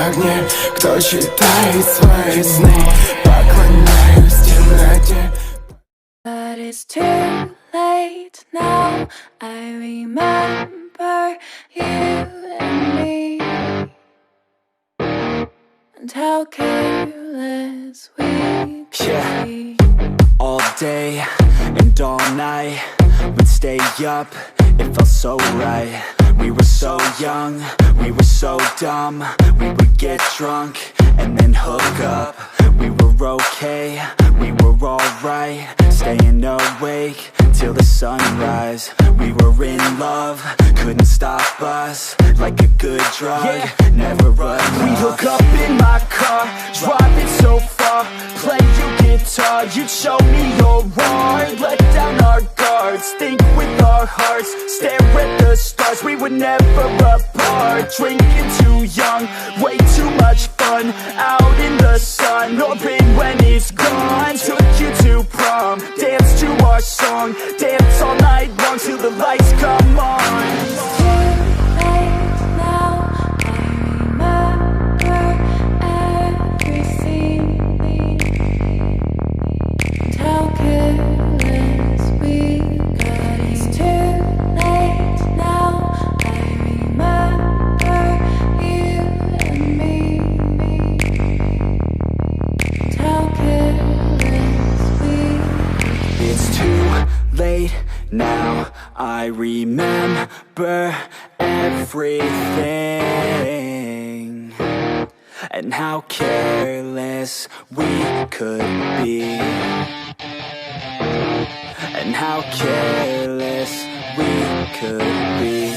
огне. Кто читает свои сны, поклоняюсь темноте. But it's too late now. I remember you and me, and how careless we could be. All day and all night, we'd stay up, it felt so right. We were so young, we were so dumb. We would get drunk and then hook up. We were okay, we were alright, staying awake till the sunrise. We were in love, couldn't stop us, like a good drug, never enough. We'd hook up in my car, driving so far, play your guitar, you'd show me your art, let down our guards, think with our hearts, stare at the stars. We were never apart, drinking too young, way too much fun, out in the sun, hoping when it's gone. Took you to prom, dance to our song, dance all night long till the lights come on. Now I remember everything, and how careless we could be, and how careless we could be,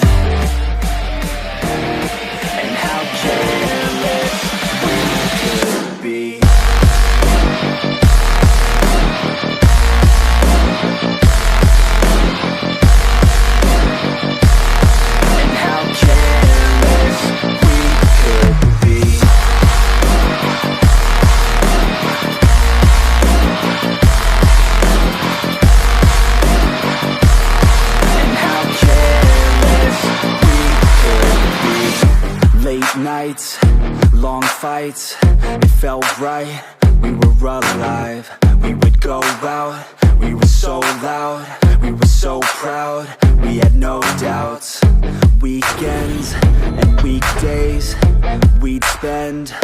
and how careless we could be. Nights, long fights, it felt right, we were alive. We would go out, we were so loud, we were so proud, we had no doubts. Weekends and weekdays, we'd spend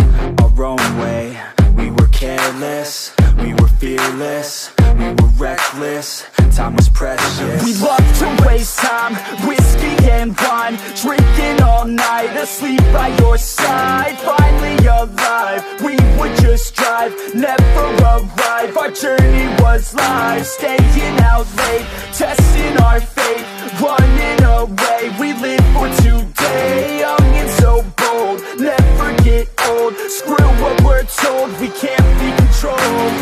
our own way. We were careless, we were fearless, we were reckless, time was precious. We loved to waste time, whiskey and wine, drinking all night, asleep by your side. Finally alive, we would just drive, never arrive. Our journey was life, staying out late, testing our fate, running away. We live for today, young and so bold, never get old. Screw what we're told, we can't be controlled.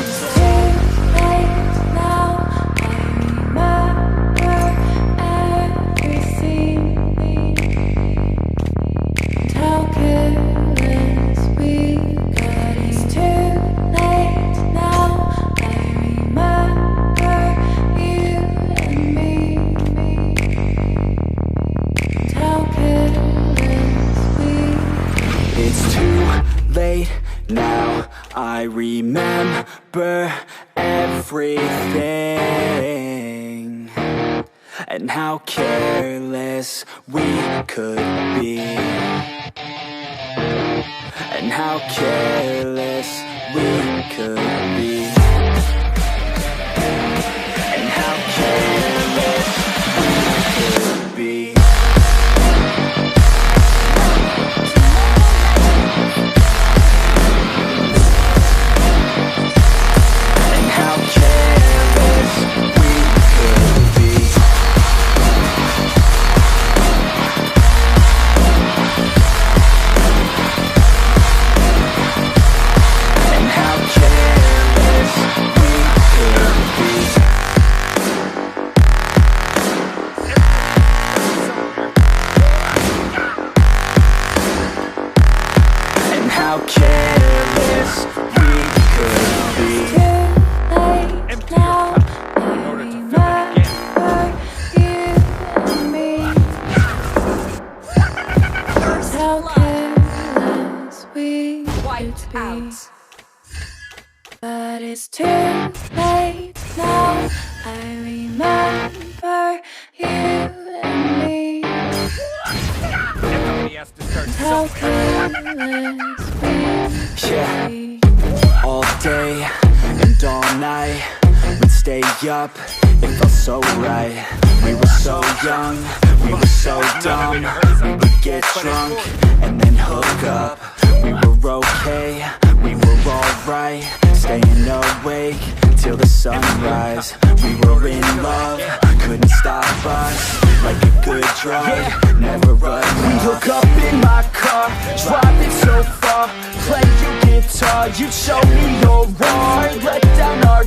Now I remember everything, and how careless we could be, and how careless we could be, and how careless we could be. And how careless be. But it's too late now. I remember you and me. How careless we be. All day and all night, we'd stay up, it felt so right. We were so young, we were so dumb. We would get drunk and then hook up. We were okay, we were alright, staying awake till the sunrise. We were in love, couldn't stop us. Like a good drug, never enough. We hook up in my car, driving so far, play your guitar, you show me your art, let down our